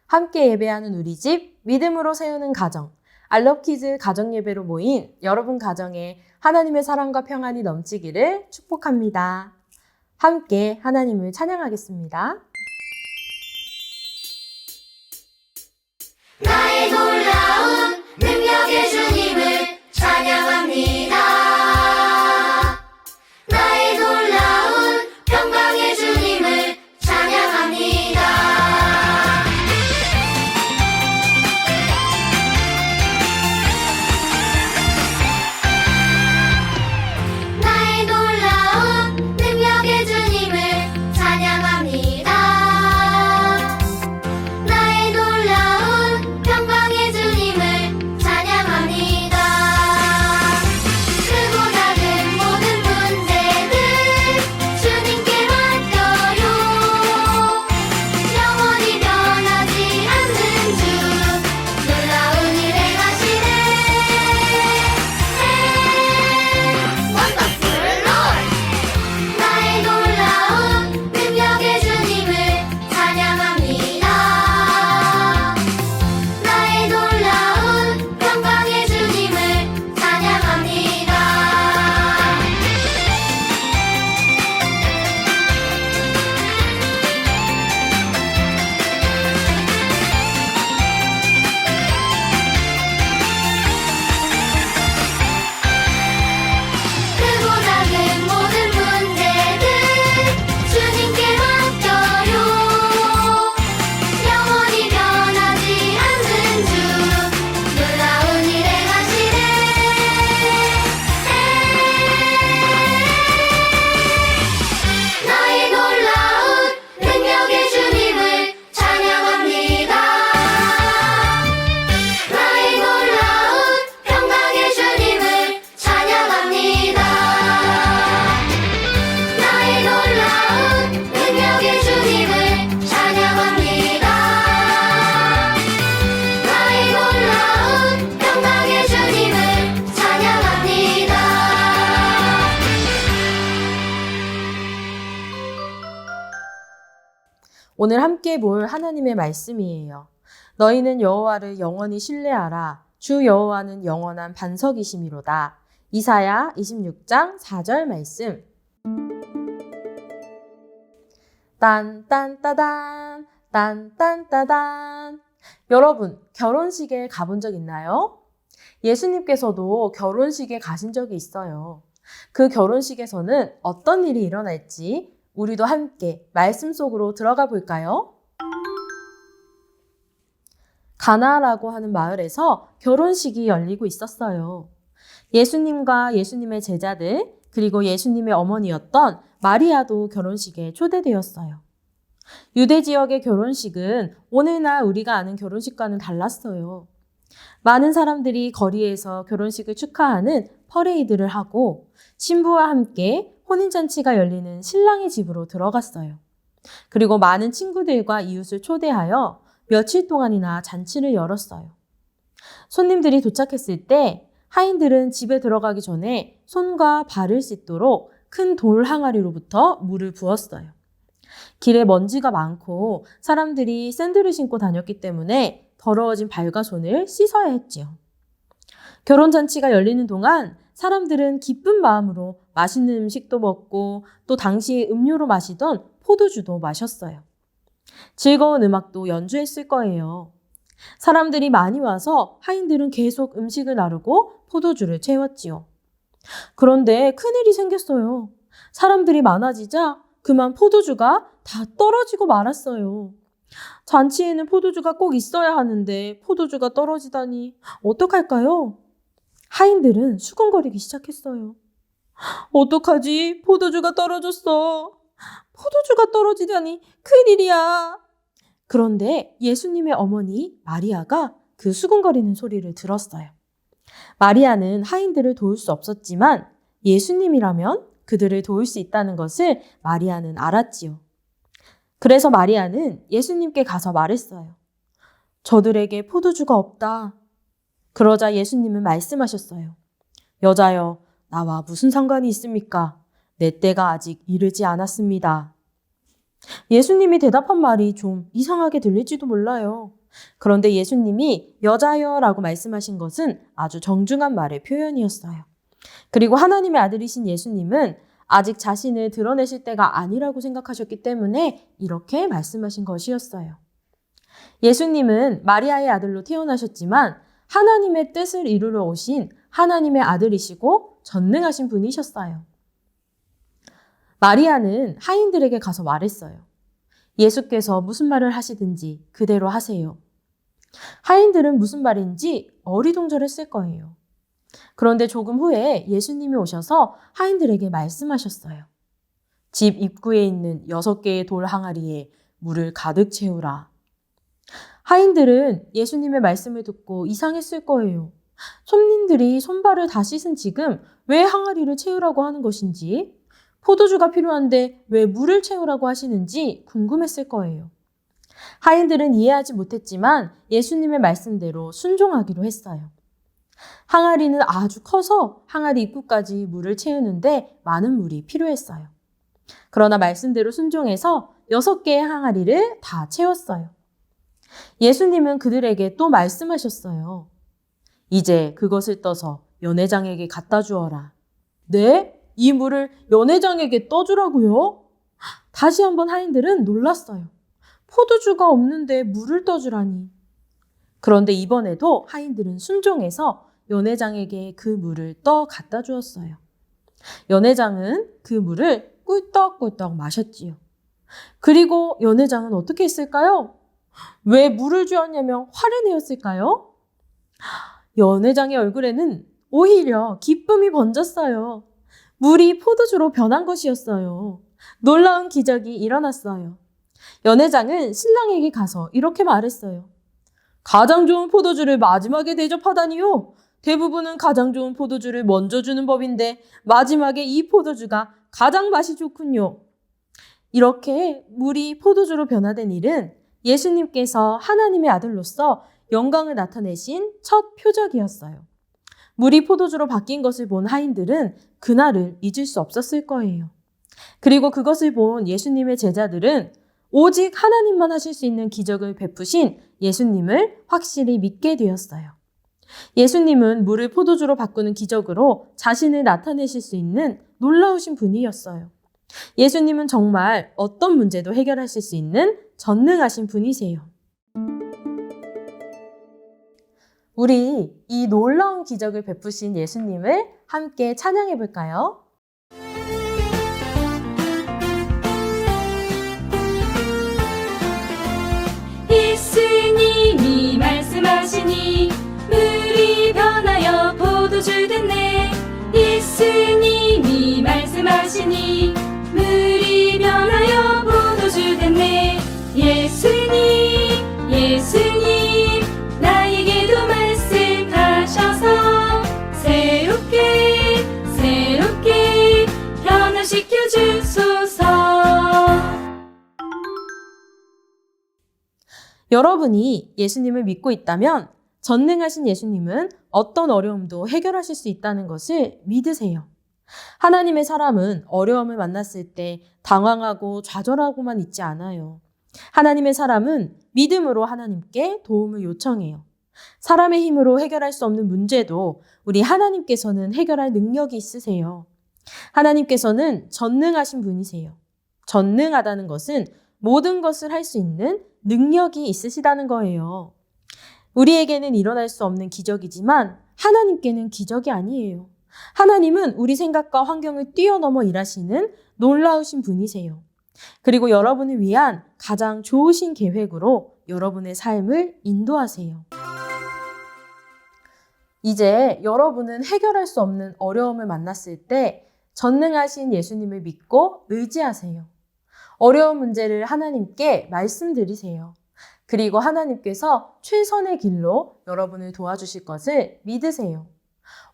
함께 예배하는 우리 집, 믿음으로 세우는 가정, 알럽키즈 가정예배로 모인 여러분 가정에 하나님의 사랑과 평안이 넘치기를 축복합니다. 함께 하나님을 찬양하겠습니다. 나의 놀라운 능력의 주님을 찬양합니다. 나의 놀라운 평강의 주님을 찬양합니다. 나의 놀라운 능력의 주님을 찬양합니다. 나의 놀라운 평강의 주님을 찬양합니다. 크고 작은 모든 문제들 주님께 맡겨요. 영원히 변하지 않는 주 놀라운 일 행하시네. Wonderful Lord. 나의 놀라운 능력의 주님을 찬양합니다. 나의 놀라운 평강의 주님을 찬양합니다. 크고 작은 모든 문제들 주님께 맡겨요. 영원히 변하지 않는 주 놀라운 일 행하시네. 나의 놀라운 능력의 주님을 찬양합니다. 나의 놀라운 평강의 주님을 찬양합니다. 나의 놀라운 능력의 주님을 찬양합니다. 나의 놀라운 평강의 주님을 찬양합니다. 오늘 함께 볼 하나님의 말씀이에요. 너희는 여호와를 영원히 신뢰하라. 주 여호와는 영원한 반석이심이로다. 이사야 26장 4절 말씀. 딴딴따단 딴딴따단. 여러분, 결혼식에 가본 적 있나요? 예수님께서도 결혼식에 가신 적이 있어요. 그 결혼식에서는 어떤 일이 일어날지 우리도 함께 말씀 속으로 들어가 볼까요? 가나라고 하는 마을에서 결혼식이 열리고 있었어요. 예수님과 예수님의 제자들, 그리고 예수님의 어머니였던 마리아도 결혼식에 초대되었어요. 유대 지역의 결혼식은 오늘날 우리가 아는 결혼식과는 달랐어요. 많은 사람들이 거리에서 결혼식을 축하하는 퍼레이드를 하고 신부와 함께 혼인잔치가 열리는 신랑의 집으로 들어갔어요. 그리고 많은 친구들과 이웃을 초대하여 며칠 동안이나 잔치를 열었어요. 손님들이 도착했을 때 하인들은 집에 들어가기 전에 손과 발을 씻도록 큰 돌 항아리로부터 물을 부었어요. 길에 먼지가 많고 사람들이 샌들을 신고 다녔기 때문에 더러워진 발과 손을 씻어야 했지요. 결혼잔치가 열리는 동안 사람들은 기쁜 마음으로 맛있는 음식도 먹고 또 당시에 음료로 마시던 포도주도 마셨어요. 즐거운 음악도 연주했을 거예요. 사람들이 많이 와서 하인들은 계속 음식을 나르고 포도주를 채웠지요. 그런데 큰일이 생겼어요. 사람들이 많아지자 그만 포도주가 다 떨어지고 말았어요. 잔치에는 포도주가 꼭 있어야 하는데 포도주가 떨어지다니 어떡할까요? 하인들은 수군거리기 시작했어요. 어떡하지? 포도주가 떨어졌어. 포도주가 떨어지다니 큰일이야. 그런데 예수님의 어머니 마리아가 그 수군거리는 소리를 들었어요. 마리아는 하인들을 도울 수 없었지만 예수님이라면 그들을 도울 수 있다는 것을 마리아는 알았지요. 그래서 마리아는 예수님께 가서 말했어요. 저들에게 포도주가 없다. 그러자 예수님은 말씀하셨어요. 여자여, 나와 무슨 상관이 있습니까? 내 때가 아직 이르지 않았습니다. 예수님이 대답한 말이 좀 이상하게 들릴지도 몰라요. 그런데 예수님이 여자여라고 말씀하신 것은 아주 정중한 말의 표현이었어요. 그리고 하나님의 아들이신 예수님은 아직 자신을 드러내실 때가 아니라고 생각하셨기 때문에 이렇게 말씀하신 것이었어요. 예수님은 마리아의 아들로 태어나셨지만 하나님의 뜻을 이루러 오신 하나님의 아들이시고 전능하신 분이셨어요. 마리아는 하인들에게 가서 말했어요. 예수께서 무슨 말을 하시든지 그대로 하세요. 하인들은 무슨 말인지 어리둥절했을 거예요. 그런데 조금 후에 예수님이 오셔서 하인들에게 말씀하셨어요. 집 입구에 있는 6개의 돌 항아리에 물을 가득 채우라. 하인들은 예수님의 말씀을 듣고 이상했을 거예요. 손님들이 손발을 다 씻은 지금 왜 항아리를 채우라고 하는 것인지, 포도주가 필요한데 왜 물을 채우라고 하시는지 궁금했을 거예요. 하인들은 이해하지 못했지만 예수님의 말씀대로 순종하기로 했어요. 항아리는 아주 커서 항아리 입구까지 물을 채우는데 많은 물이 필요했어요. 그러나 말씀대로 순종해서 6개의 항아리를 다 채웠어요. 예수님은 그들에게 또 말씀하셨어요. 이제 그것을 떠서 연회장에게 갖다 주어라. 네? 이 물을 연회장에게 떠주라고요? 다시 한번 하인들은 놀랐어요. 포도주가 없는데 물을 떠주라니. 그런데 이번에도 하인들은 순종해서 연회장에게 그 물을 떠 갖다 주었어요. 연회장은 그 물을 꿀떡꿀떡 마셨지요. 그리고 연회장은 어떻게 했을까요? 왜 물을 주었냐며 화를 내었을까요? 연회장의 얼굴에는 오히려 기쁨이 번졌어요. 물이 포도주로 변한 것이었어요. 놀라운 기적이 일어났어요. 연회장은 신랑에게 가서 이렇게 말했어요. 가장 좋은 포도주를 마지막에 대접하다니요. 대부분은 가장 좋은 포도주를 먼저 주는 법인데 마지막에 이 포도주가 가장 맛이 좋군요. 이렇게 물이 포도주로 변화된 일은 예수님께서 하나님의 아들로서 영광을 나타내신 첫 표적이었어요. 물이 포도주로 바뀐 것을 본 하인들은 그날을 잊을 수 없었을 거예요. 그리고 그것을 본 예수님의 제자들은 오직 하나님만 하실 수 있는 기적을 베푸신 예수님을 확실히 믿게 되었어요. 예수님은 물을 포도주로 바꾸는 기적으로 자신을 나타내실 수 있는 놀라우신 분이었어요. 예수님은 정말 어떤 문제도 해결하실 수 있는 전능하신 분이세요. 우리 이 놀라운 기적을 베푸신 예수님을 함께 찬양해 볼까요? 예수님이 말씀하시니 물이 변하여 포도주 됐네. 예수님이 말씀하시니 물이 변하여 포도주 됐네. 예수님 예수님 나에게도 말씀하셔서 새롭게 변화시켜 주소서. 여러분이 예수님을 믿고 있다면 전능하신 예수님은 어떤 어려움도 해결하실 수 있다는 것을 믿으세요. 하나님의 사람은 어려움을 만났을 때 당황하고 좌절하고만 있지 않아요. 하나님의 사람은 믿음으로 하나님께 도움을 요청해요. 사람의 힘으로 해결할 수 없는 문제도 우리 하나님께서는 해결할 능력이 있으세요. 하나님께서는 전능하신 분이세요. 전능하다는 것은 모든 것을 할 수 있는 능력이 있으시다는 거예요. 우리에게는 일어날 수 없는 기적이지만 하나님께는 기적이 아니에요. 하나님은 우리 생각과 환경을 뛰어넘어 일하시는 놀라우신 분이세요. 그리고 여러분을 위한 가장 좋으신 계획으로 여러분의 삶을 인도하세요. 이제 여러분은 해결할 수 없는 어려움을 만났을 때 전능하신 예수님을 믿고 의지하세요. 어려운 문제를 하나님께 말씀드리세요. 그리고 하나님께서 최선의 길로 여러분을 도와주실 것을 믿으세요.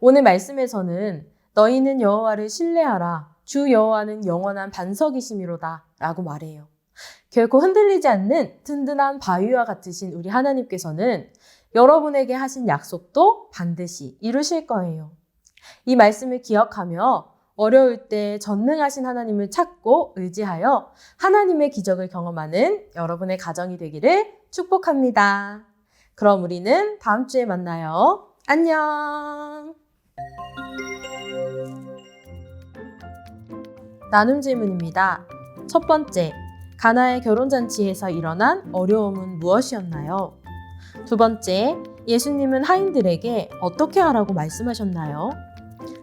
오늘 말씀에서는 너희는 여호와를 신뢰하라. 주 여호와는 영원한 반석이심이로다 라고 말해요. 결코 흔들리지 않는 든든한 바위와 같으신 우리 하나님께서는 여러분에게 하신 약속도 반드시 이루실 거예요. 이 말씀을 기억하며 어려울 때 전능하신 하나님을 찾고 의지하여 하나님의 기적을 경험하는 여러분의 가정이 되기를 축복합니다. 그럼 우리는 다음 주에 만나요. 안녕! 나눔 질문입니다. 첫 번째, 가나의 결혼잔치에서 일어난 어려움은 무엇이었나요? 두 번째, 예수님은 하인들에게 어떻게 하라고 말씀하셨나요?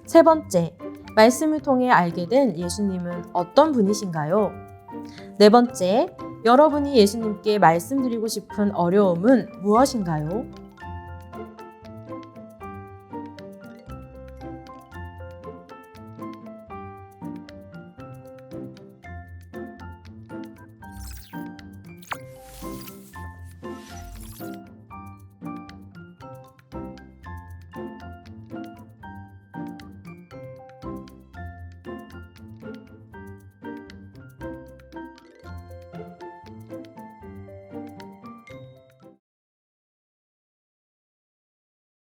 세 번째, 말씀을 통해 알게 된 예수님은 어떤 분이신가요? 네 번째, 여러분이 예수님께 말씀드리고 싶은 어려움은 무엇인가요?